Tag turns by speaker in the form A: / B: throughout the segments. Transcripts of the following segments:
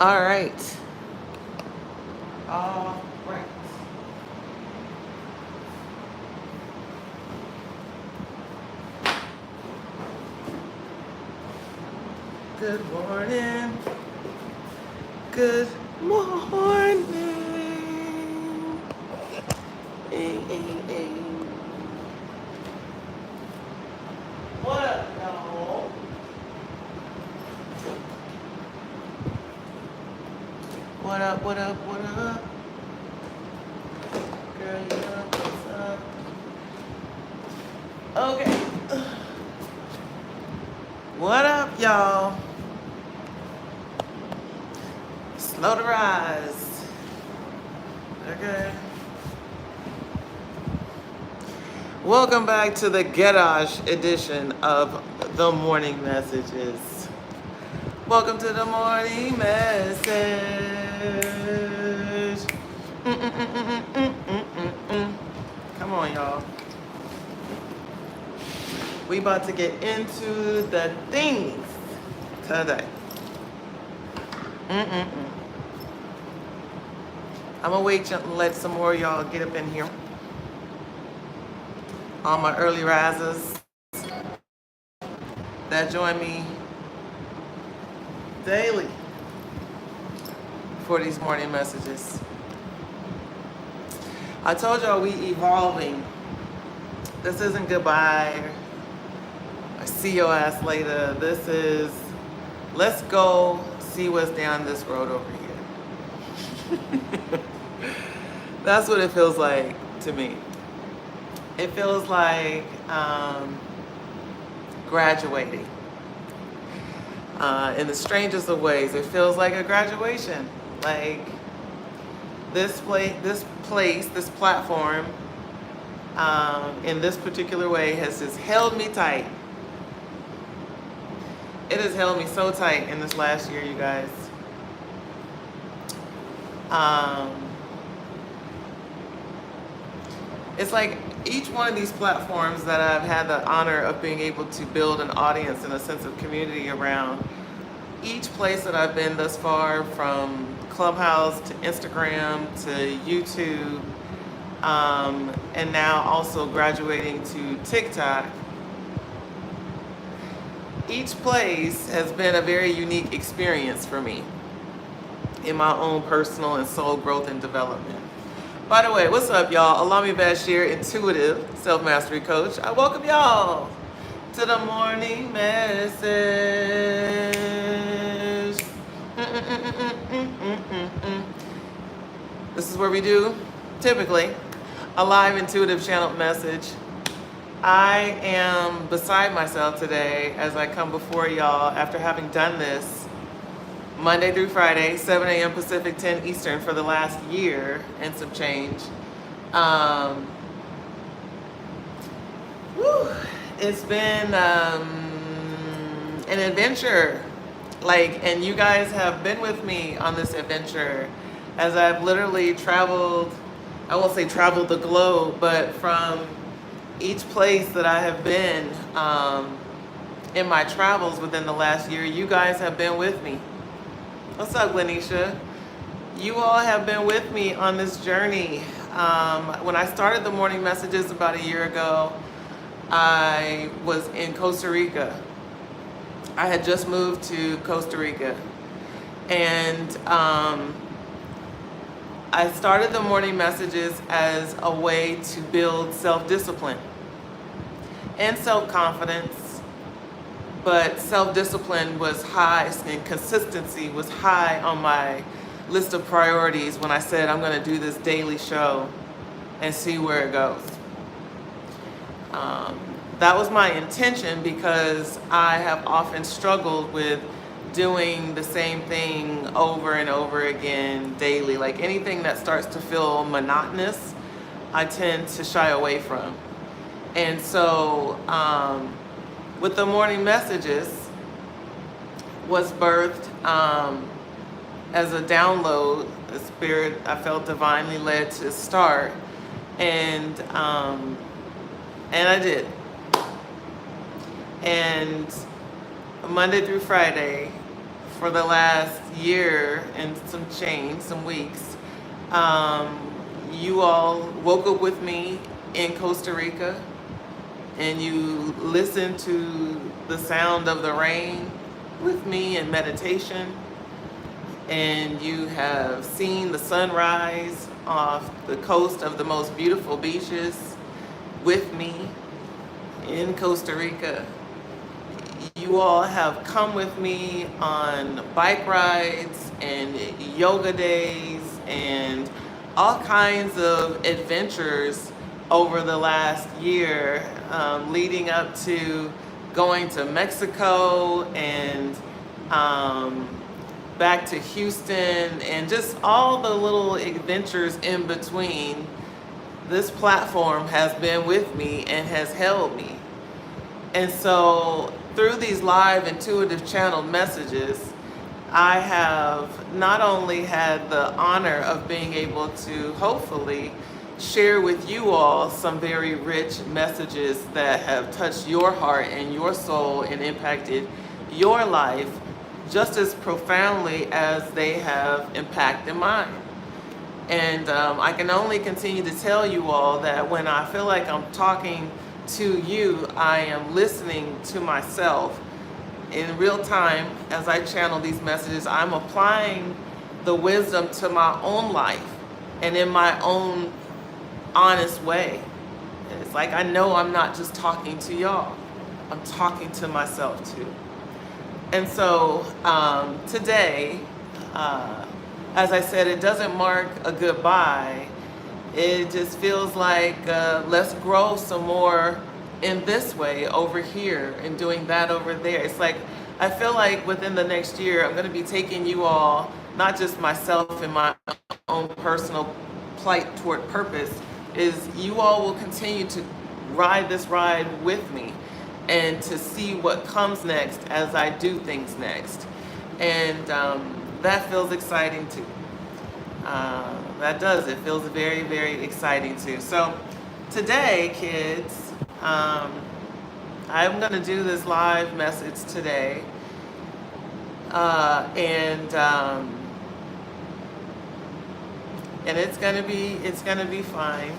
A: All right. All right. Good morning. Good morning. Hey, hey, hey. What up, y'all? What up, what up, what up? Girl, you know what's up? Okay. What up, y'all? Slow to rise. Okay. Welcome back to the Garage edition of the morning messages. Welcome to the morning message. Come on, y'all. We about to get into the things today. I'm gonna wait and let some more of y'all get up in here. All my early risers that join me daily for these morning messages. I told y'all we evolving. This isn't goodbye. I see your ass later. This is let's go see what's down this road over here. That's what it feels like to me. It feels like graduating. In the strangest of ways, it feels like a graduation. Like this platform, in this particular way, has just held me tight. It has held me so tight in this last year, you guys. It's like each one of these platforms that I've had the honor of being able to build an audience and a sense of community around, each place that I've been thus far, from Clubhouse to Instagram to YouTube, and now also graduating to TikTok, each place has been a very unique experience for me in my own personal and soul growth and development. By the way, what's up, y'all? Allah-mi Basheer, intuitive self-mastery coach. I welcome y'all to the morning message. This is where we do, typically, a live intuitive channeled message. I am beside myself today as I come before y'all after having done this Monday through Friday, 7 a.m. Pacific, 10 Eastern for the last year and some change. It's been an adventure, and you guys have been with me on this adventure as I've literally traveled, I won't say traveled the globe, but from each place that I have been in my travels within the last year, you guys have been with me. What's up, Glenisha? You all have been with me on this journey. When I started the morning messages about a year ago, I was in Costa Rica. I had just moved to Costa Rica. And I started the morning messages as a way to build self-discipline and self-confidence. But self-discipline was high and consistency was high on my list of priorities when I said I'm going to do this daily show and see where it goes. That was my intention because I have often struggled with doing the same thing over and over again daily. Like anything that starts to feel monotonous, I tend to shy away from. And so, with the morning messages was birthed as a download, a spirit I felt divinely led to start, and I did. And Monday through Friday, for the last year and some change, some weeks, um, you all woke up with me in Costa Rica and you listened to the sound of the rain with me in meditation, and you have seen the sunrise off the coast of the most beautiful beaches with me in Costa Rica. You all have come with me on bike rides and yoga days and all kinds of adventures over the last year, leading up to going to Mexico and back to Houston, and just all the little adventures in between. This platform has been with me and has held me. And so through these live intuitive channeled messages, I have not only had the honor of being able to hopefully share with you all some very rich messages that have touched your heart and your soul and impacted your life just as profoundly as they have impacted mine. And I can only continue to tell you all that when I feel like I'm talking to you, I am listening to myself in real time. As I channel these messages, I'm applying the wisdom to my own life and in my own honest way. And it's like I know I'm not just talking to y'all, I'm talking to myself too. And so today, as I said, it doesn't mark a goodbye. It just feels like let's grow some more in this way over here and doing that over there. It's like I feel like within the next year I'm going to be taking you all, not just myself and my own personal plight toward purpose, is you all will continue to ride this ride with me and to see what comes next as I do things next. And that feels exciting too. That does. It feels very, very exciting too. So today, kids, I'm going to do this live message today. And it's going to be fine.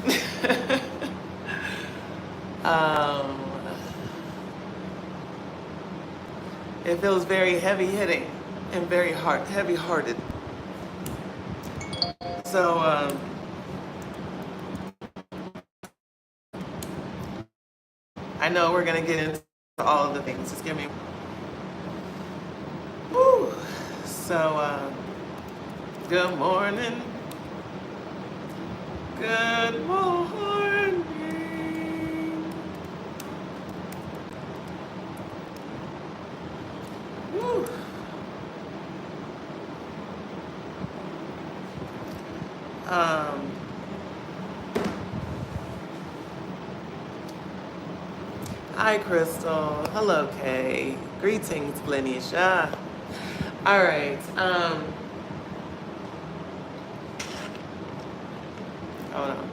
A: It feels very heavy hitting and very heavy hearted. So, I know we're going to get into all of the things. Just give me. Woo. So, good morning. Good morning. Woo. Hi, Crystal. Hello, Kay. Greetings, Blenisha. All right. Hold on.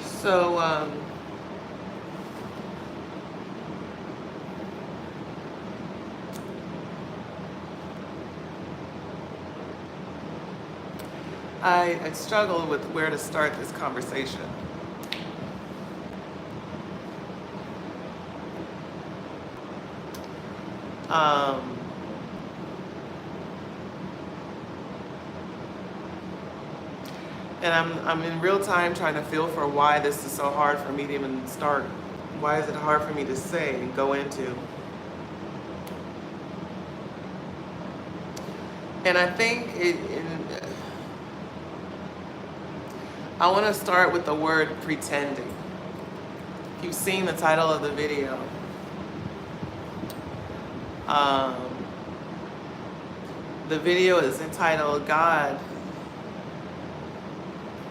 A: So, I struggle with where to start this conversation. And I'm in real time trying to feel for why this is so hard for me to even start. Why is it hard for me to say and go into? And I think I want to start with the word pretending. If you've seen the title of the video, the video is entitled "God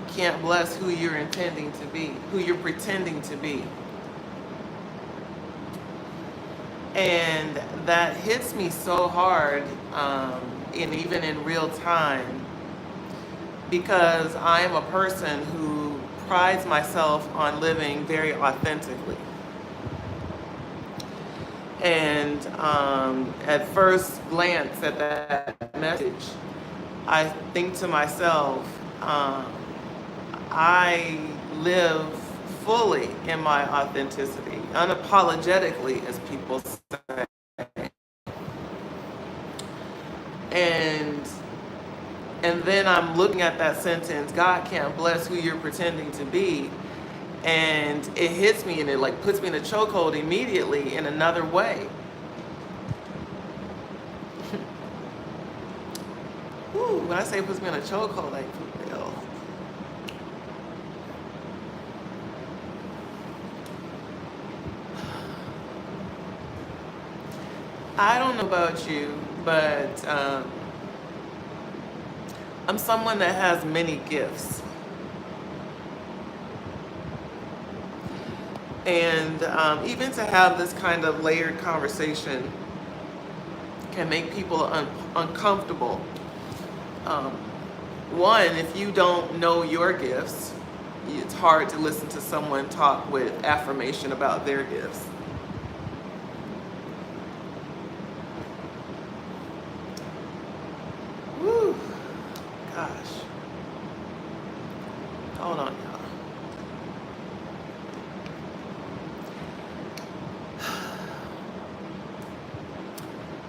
A: Can't Bless Who You're Intending to Be, Who You're Pretending to Be." And that hits me so hard, even in real time, because I am a person who prides myself on living very authentically. And at first glance at that message, I think to myself, I live fully in my authenticity, unapologetically, as people say. And then I'm looking at that sentence, God can't bless who you're pretending to be. And it hits me, and it like puts me in a chokehold immediately in another way. Ooh, when I say it puts me in a chokehold, like for real. I don't know about you, but I'm someone that has many gifts. And even to have this kind of layered conversation can make people uncomfortable. One, if you don't know your gifts, it's hard to listen to someone talk with affirmation about their gifts. Woo, gosh. Hold on, y'all.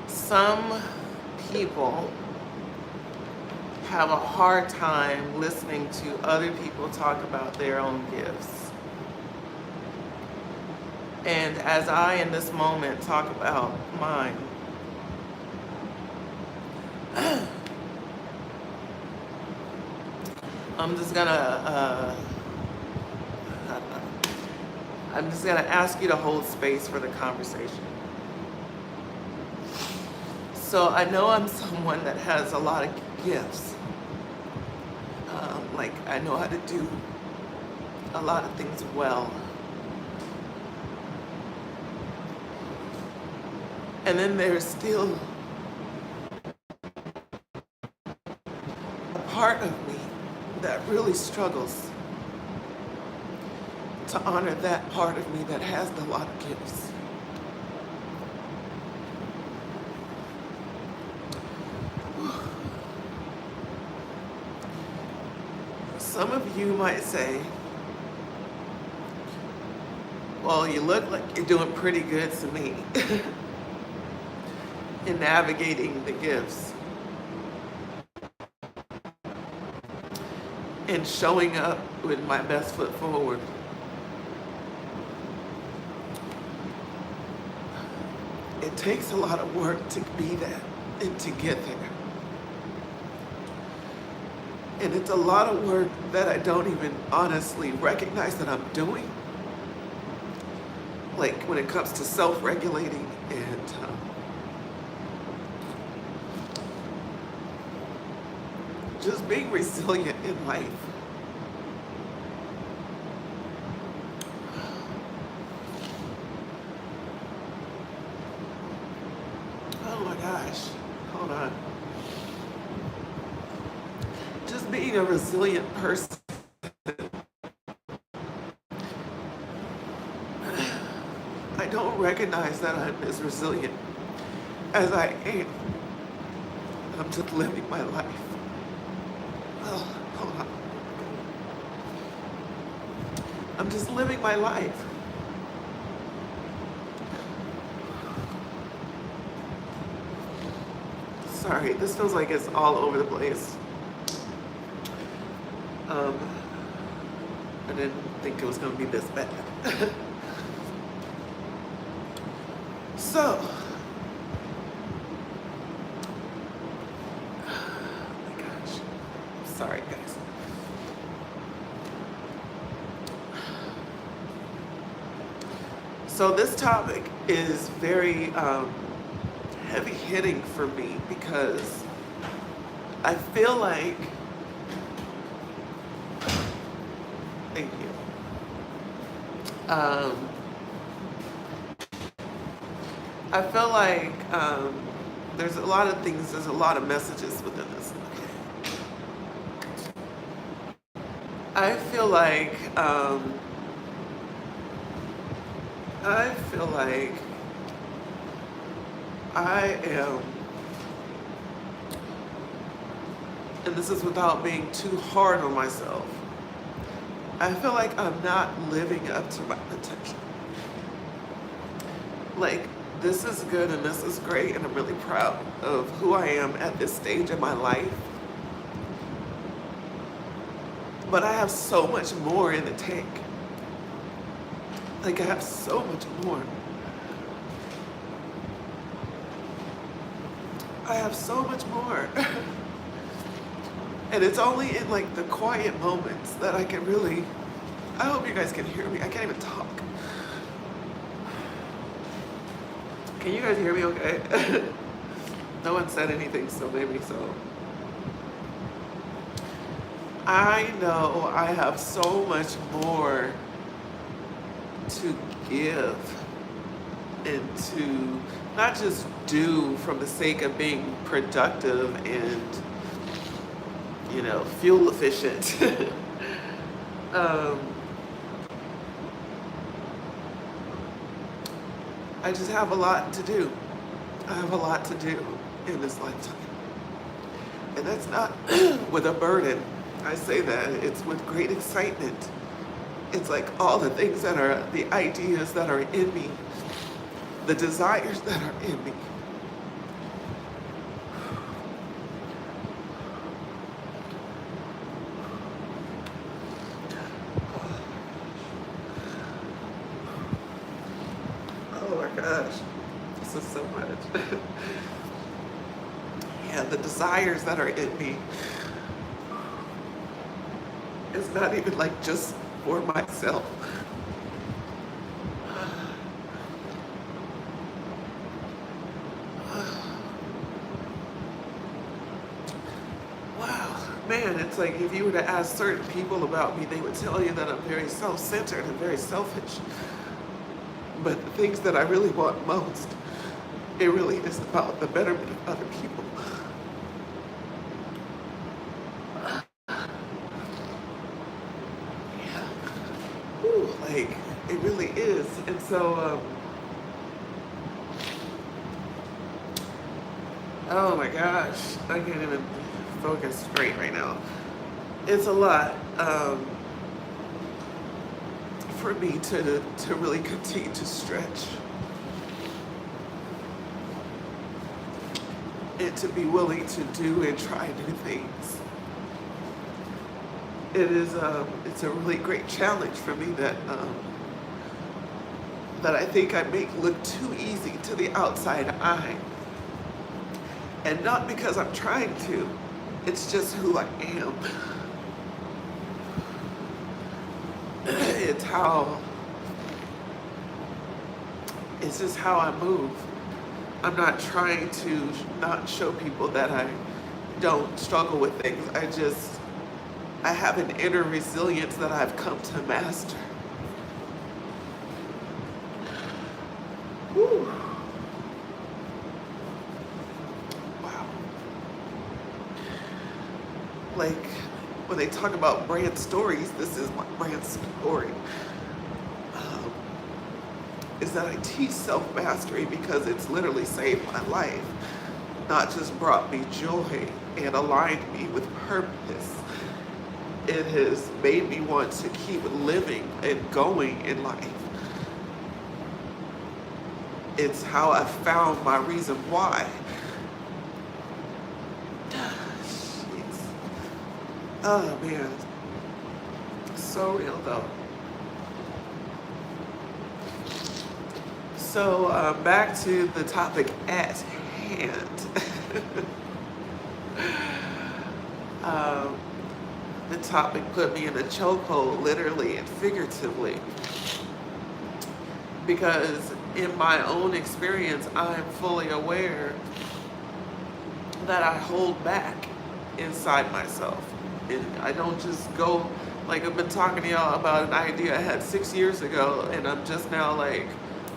A: Some people have a hard time listening to other people talk about their own gifts. And as I, in this moment, talk about mine, I'm just gonna ask you to hold space for the conversation. So I know I'm someone that has a lot of gifts. Like I know how to do a lot of things well. And then there's still a part of me that really struggles to honor that part of me that has a lot of gifts. Some of you might say, well, you look like you're doing pretty good to me in navigating the gifts and showing up with my best foot forward. It takes a lot of work to be that and to get there. And it's a lot of work that I don't even honestly recognize that I'm doing. Like when it comes to self-regulating and just being resilient in life. Oh my gosh, hold on. Just being a resilient person. I don't recognize that I'm as resilient as I am. I'm just living my life. Oh, hold on. I'm just living my life. Sorry, this feels like it's all over the place. I didn't think it was going to be this bad. So, oh my gosh, sorry guys. So this topic is very heavy hitting for me because I feel like, thank you. I feel like there's a lot of things, there's a lot of messages within this. I feel like I feel like I am, and this is without being too hard on myself, I feel like I'm not living up to my potential. Like, this is good and this is great, and I'm really proud of who I am at this stage in my life. But I have so much more in the tank. Like, I have so much more. I have so much more. And it's only in like the quiet moments that I can really, I hope you guys can hear me. I can't even talk. Can you guys hear me okay? No one said anything, so maybe so. I know I have so much more to give and to not just do from the sake of being productive and, you know, fuel efficient. I just have a lot to do. I have a lot to do in this lifetime. And that's not with a burden. I say that, it's with great excitement. It's like all the things that are, the ideas that are in me, the desires that are in me. Oh my gosh, this is so much. Yeah, the desires that are in me. It's not even like just for myself. Wow, man, it's like if you were to ask certain people about me, they would tell you that I'm very self-centered and very selfish. But the things that I really want most, it really is about the betterment of other people. Yeah. Ooh, like, it really is. And so, oh my gosh, I can't even focus straight right now. It's a lot for me to really continue to stretch and to be willing to do and try new things. It is it's a really great challenge for me that that I think I make look too easy to the outside eye. And not because I'm trying to, it's just who I am. It's just how I move. I'm not trying to not show people that I don't struggle with things. I have an inner resilience that I've come to master. Whew. Wow. Like, when they talk about brand stories, this is my brand story. Is that I teach self-mastery because it's literally saved my life, not just brought me joy and aligned me with purpose. It has made me want to keep living and going in life. It's how I found my reason why. Jeez. Oh man, so real though. So back to the topic at hand. The topic put me in a chokehold, literally and figuratively, because in my own experience, I'm fully aware that I hold back inside myself. And I don't just go, like I've been talking to y'all about an idea I had 6 years ago, and I'm just now like,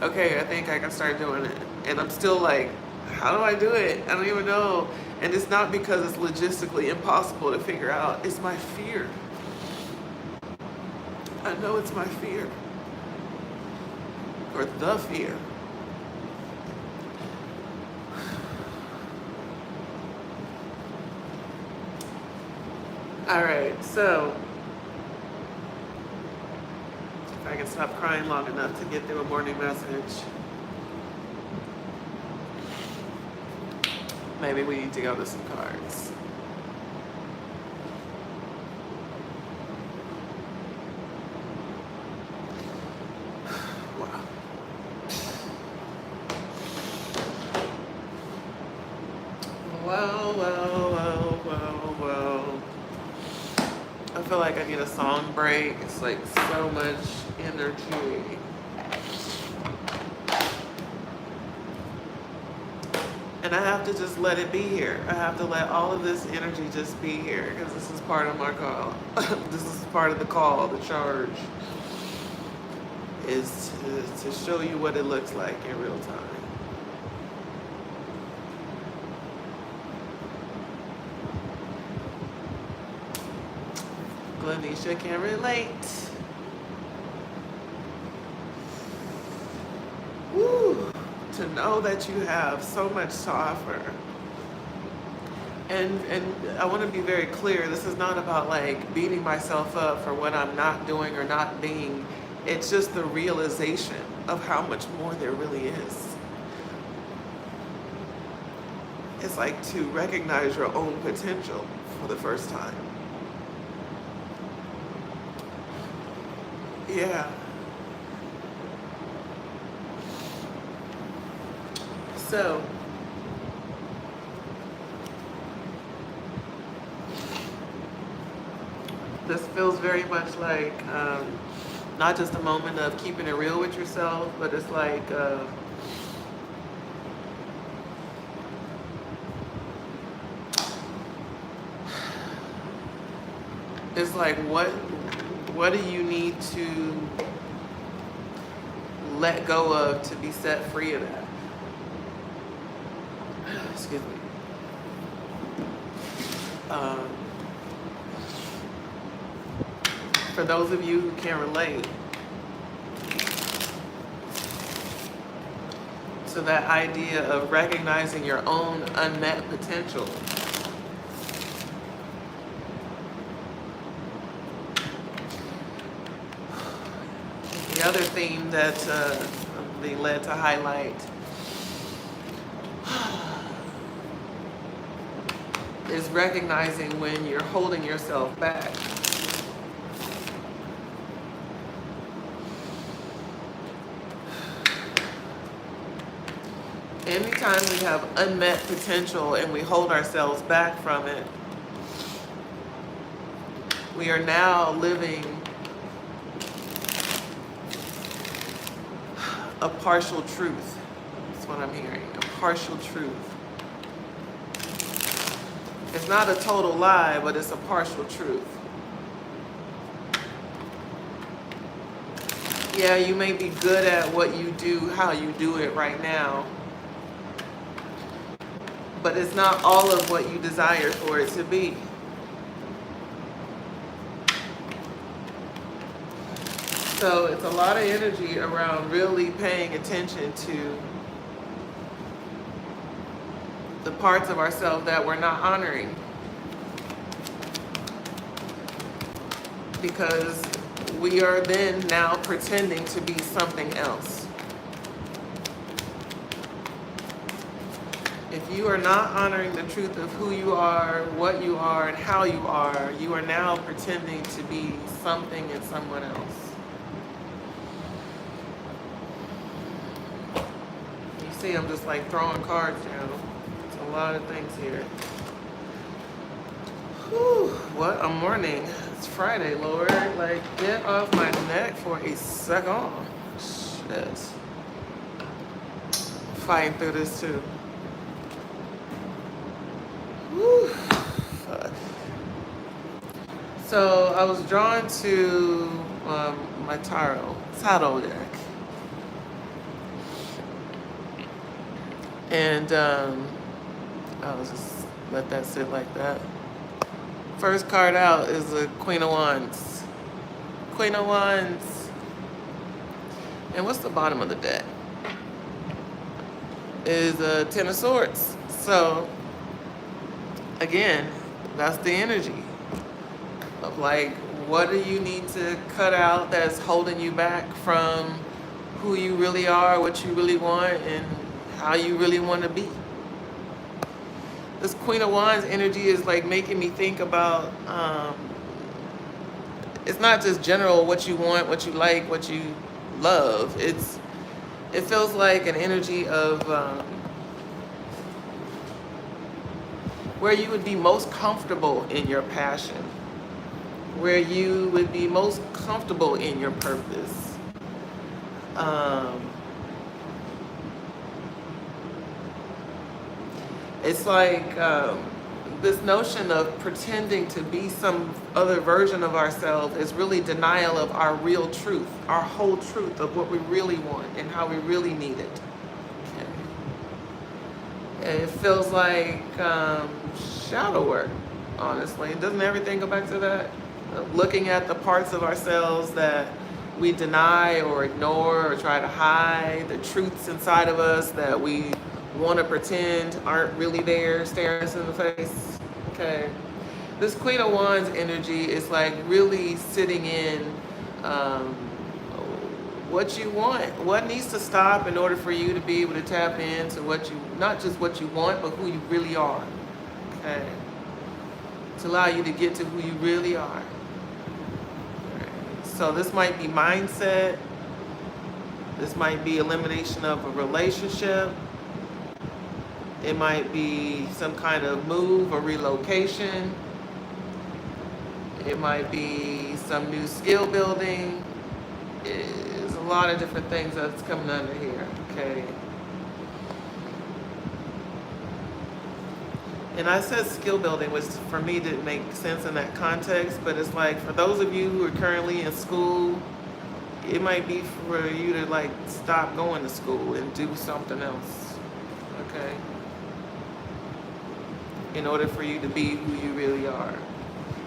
A: okay, I think I can start doing it. And I'm still like, how do I do it? I don't even know. And it's not because it's logistically impossible to figure out. It's my fear. I know it's my fear, or the fear. All right, so if I can stop crying long enough to get through a morning message, maybe we need to go to some cards. Wow. Well. I feel like I need a song break. It's like so much energy. And I have to just let it be here. I have to let all of this energy just be here because this is part of my call. This is part of the call, the charge, is to show you what it looks like in real time. Glenisha can relate. Woo! To know that you have so much to offer. And I want to be very clear, this is not about like beating myself up for what I'm not doing or not being. It's just the realization of how much more there really is. It's like to recognize your own potential for the first time. Yeah. So, this feels very much like not just a moment of keeping it real with yourself, but it's like what do you need to let go of to be set free of that? Excuse me. For those of you who can relate to that idea of recognizing your own unmet potential. The other theme that I'm being led to highlight is recognizing when you're holding yourself back. Anytime we have unmet potential and we hold ourselves back from it, we are now living a partial truth. That's what I'm hearing, a partial truth. It's not a total lie, but it's a partial truth. Yeah, you may be good at what you do, how you do it right now, but it's not all of what you desire for it to be. So it's a lot of energy around really paying attention to the parts of ourselves that we're not honoring. Because we are then now pretending to be something else. If you are not honoring the truth of who you are, what you are, and how you are now pretending to be something and someone else. You see, I'm just like throwing cards down. It's a lot of things here. Whew, what a morning. It's Friday, Lord. Like, get off my neck for a second. Shit. Fighting through this too. Whew. Fuck. So I was drawn to my tarot deck. And I'll just let that sit like that. First card out is the Queen of Wands. Queen of Wands. And what's the bottom of the deck? Is a Ten of Swords. So, again, that's the energy of like, what do you need to cut out that's holding you back from who you really are, what you really want, and how you really want to be. This Queen of Wands energy is like making me think about, it's not just general what you want, what you like, what you love. It feels like an energy of where you would be most comfortable in your passion, where you would be most comfortable in your purpose. It's like this notion of pretending to be some other version of ourselves is really denial of our real truth, our whole truth of what we really want and how we really need it. Okay. It feels like shadow work, honestly. Doesn't everything go back to that? Looking at the parts of ourselves that we deny or ignore or try to hide, the truths inside of us that we want to pretend aren't really there, staring us in the face. Okay. This Queen of Wands energy is like really sitting in what you want, what needs to stop in order for you to be able to tap into what you, not just what you want, but who you really are. Okay. To allow you to get to who you really are. So this might be mindset. This might be elimination of a relationship. It might be some kind of move or relocation. It might be some new skill building. There's a lot of different things that's coming under here, okay? And I said skill building, which for me didn't make sense in that context, but it's like for those of you who are currently in school, it might be for you to like stop going to school and do something else, okay? In order for you to be who you really are.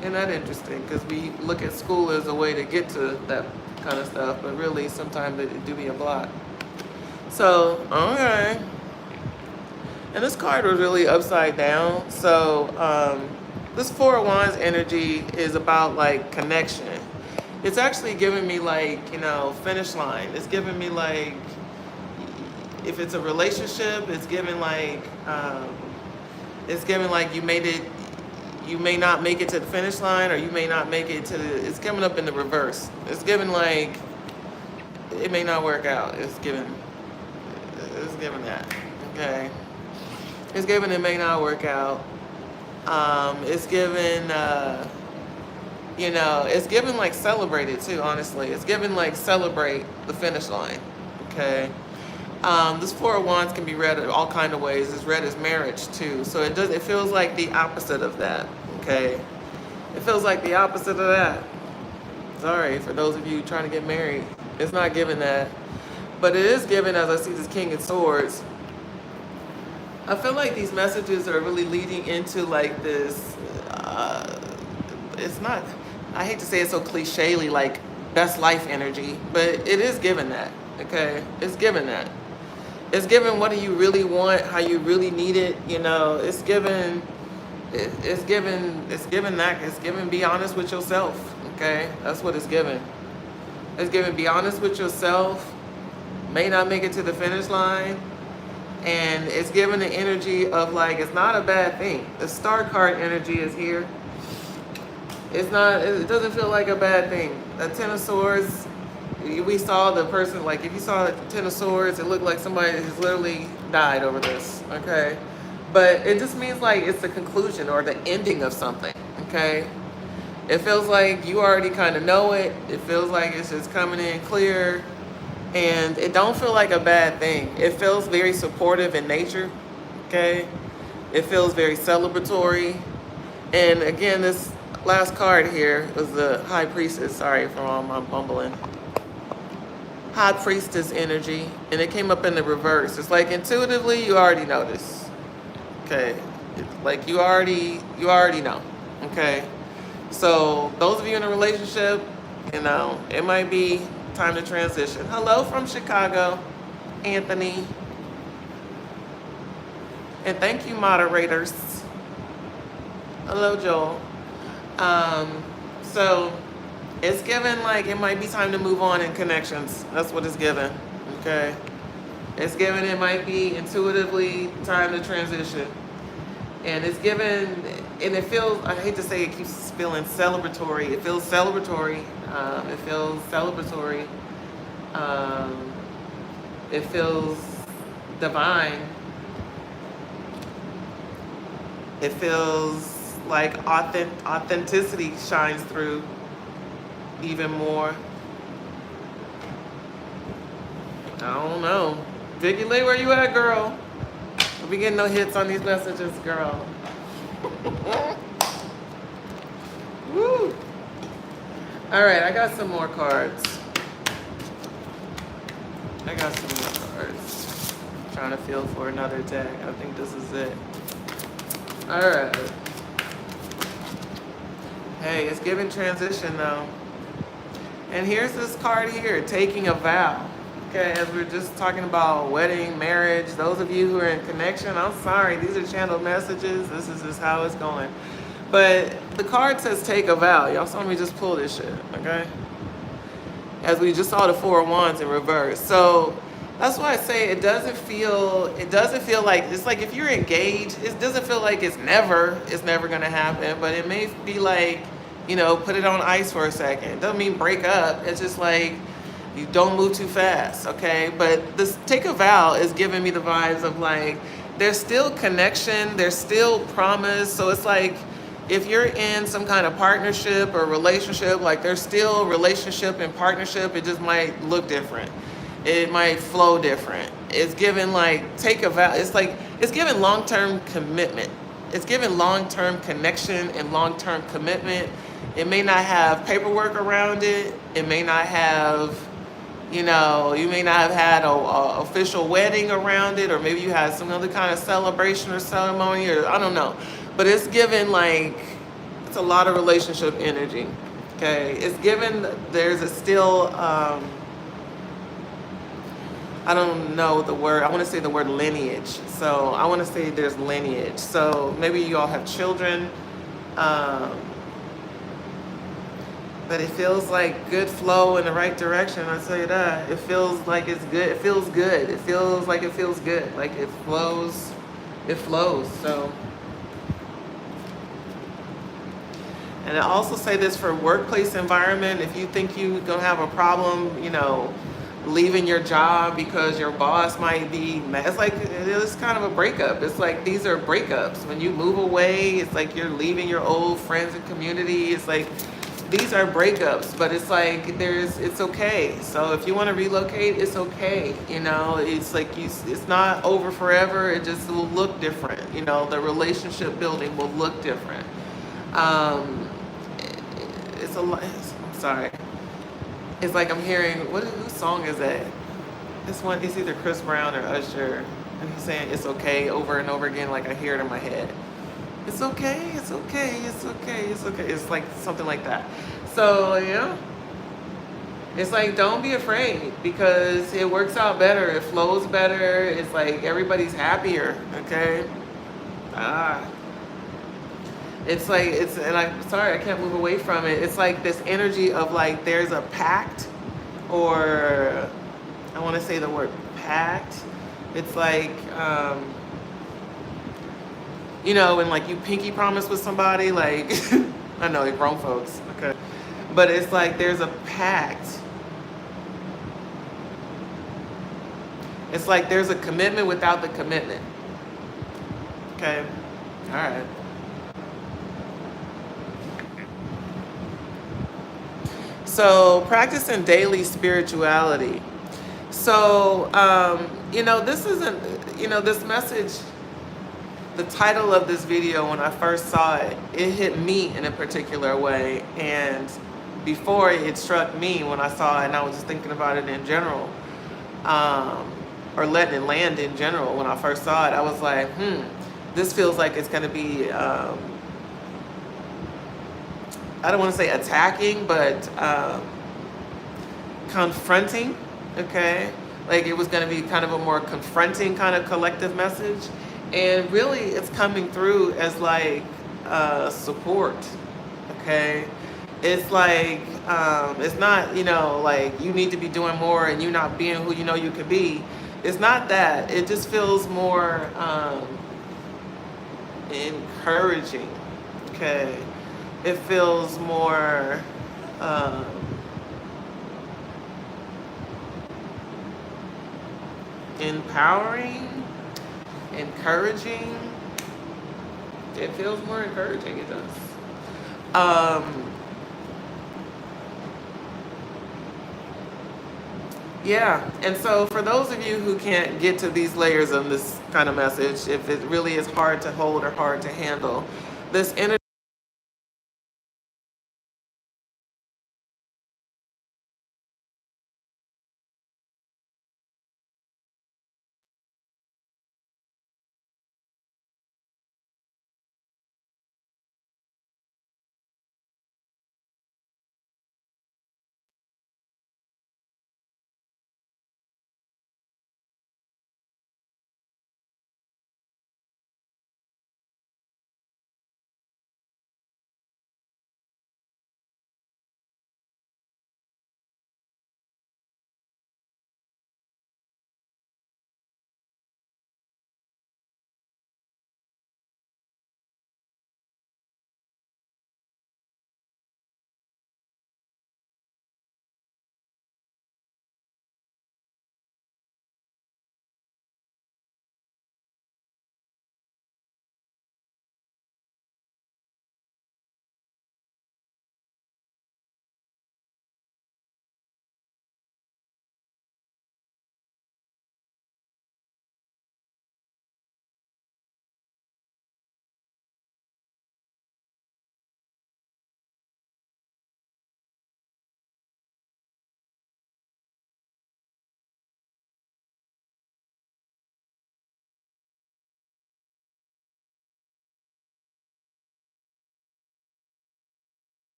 A: Isn't that interesting? Because we look at school as a way to get to that kind of stuff, but really sometimes it do be a block. So, okay. And this card was really upside down. So this Four of Wands energy is about like connection. It's actually giving me like, you know, finish line. It's giving me like, if it's a relationship, it's giving like you made it, you may not make it to the finish line, or you may not make it to the, it's coming up in the reverse. It's giving like, it may not work out. It's giving that, okay? It's given it may not work out. It's given, you know, it's given like celebrate it too, honestly. It's given like celebrate the finish line, okay? This Four of Wands can be read all kind of ways. It's read as marriage too. So it feels like the opposite of that, okay? It feels like the opposite of that. Sorry for those of you trying to get married. It's not given that. But it is given, as I see this King of Swords. I feel like these messages are really leading into like this, it's not, I hate to say it so clichély, like best life energy, but it is given that, okay? It's given that. It's given what do you really want, how you really need it, you know, it's given that, it's given be honest with yourself, okay? That's what it's given. It's given be honest with yourself, may not make it to the finish line. And it's given the energy of like, it's not a bad thing. The Star card energy is here. It's not, it doesn't feel like a bad thing. The Ten of Swords, we saw the person, like if you saw the Ten of Swords, it looked like somebody has literally died over this, okay? But it just means like it's the conclusion or the ending of something, okay? It feels like you already kind of know it. It feels like it's just coming in clear. And it don't feel like a bad thing. It feels very supportive in nature, okay? It feels very celebratory. And again, this last card here was the High Priestess. Sorry for all my bumbling. High Priestess energy. And it came up in the reverse. It's like intuitively, you already know this, okay? It's like you already know, okay? So those of you in a relationship, You know, it might be time to transition. Hello from Chicago, Anthony. And thank you, moderators. Hello, Joel. So it's given like it might be time to move on in connections. That's what it's given. Okay. It's given it might be intuitively time to transition. And it's given, and it feels, I hate to say it keeps feeling celebratory. It feels celebratory. It feels celebratory. It feels divine. It feels like authenticity shines through even more. I don't know. Vicky Lee, where you at, girl? Don't be getting no hits on these messages, girl. Woo. All right, I got some more cards. I'm trying to feel for another deck. I think this is it. All right. Hey, it's giving transition though. And here's this card here, taking a vow. Okay, as we're just talking about wedding, marriage, those of you who are in connection, I'm sorry, these are channeled messages. This is just how it's going. But the card says take a vow. Y'all saw me just pull this shit, okay? As we just saw the Four of Wands in reverse. So that's why I say it doesn't feel like, it's like if you're engaged, it doesn't feel like it's never gonna happen, but it may be like, you know, put it on ice for a second. It doesn't mean break up. It's just like, you don't move too fast, okay? But this take a vow is giving me the vibes of like, there's still connection, there's still promise. So it's like, if you're in some kind of partnership or relationship, like there's still relationship and partnership, it just might look different. It might flow different. It's given like, take a vow. It's like, it's given long-term commitment. It's given long-term connection and long-term commitment. It may not have paperwork around it. It may not have, you know, you may not have had a official wedding around it, or maybe you had some other kind of celebration or ceremony, or I don't know. But it's given like, it's a lot of relationship energy, okay? It's given, there's a still, I don't know the word, I want to say the word lineage. So I want to say there's lineage. So maybe you all have children, but it feels like good flow in the right direction. I'll tell you that. It feels like it's good. It feels good. It feels like it feels good. Like it flows. It flows. So, and I also say this for workplace environment. If you think you're gonna have a problem, you know, leaving your job because your boss might be mad. It's like, it's kind of a breakup. It's like, these are breakups. When you move away, it's like you're leaving your old friends and community. It's like, these are breakups, but it's like, it's okay. So if you want to relocate, it's okay. You know, it's like, it's not over forever. It just will look different. You know, the relationship building will look different. It's a lot, I'm sorry. It's like I'm hearing, whose song is that? This one, it's either Chris Brown or Usher. And he's saying it's okay over and over again, like I hear it in my head. It's okay, it's okay, it's okay, it's okay. It's like something like that. So, yeah. It's like, don't be afraid, because it works out better. It flows better. It's like everybody's happier, okay? It's like, and I'm sorry, I can't move away from it. It's like this energy of like, there's a pact, or I want to say the word pact. It's like, you know, when like you pinky promise with somebody, like, I know, like grown folks, okay. But it's like, there's a pact. It's like there's a commitment without the commitment. Okay, all right. So practicing daily spirituality. So, you know, this isn't, you know, this message, the title of this video, when I first saw it, it hit me in a particular way. And before it struck me when I saw it, and I was just thinking about it in general, or letting it land in general, when I first saw it, I was like, this feels like it's going to be, I don't want to say attacking, but confronting, okay? Like it was going to be kind of a more confronting kind of collective message. And really it's coming through as like support, okay? It's like, it's not, you know, like you need to be doing more and you not being who you know you could be. It's not that. It just feels more encouraging, okay? It feels more empowering, encouraging. It feels more encouraging, it does. Yeah, and so for those of you who can't get to these layers of this kind of message, if it really is hard to hold or hard to handle, this energy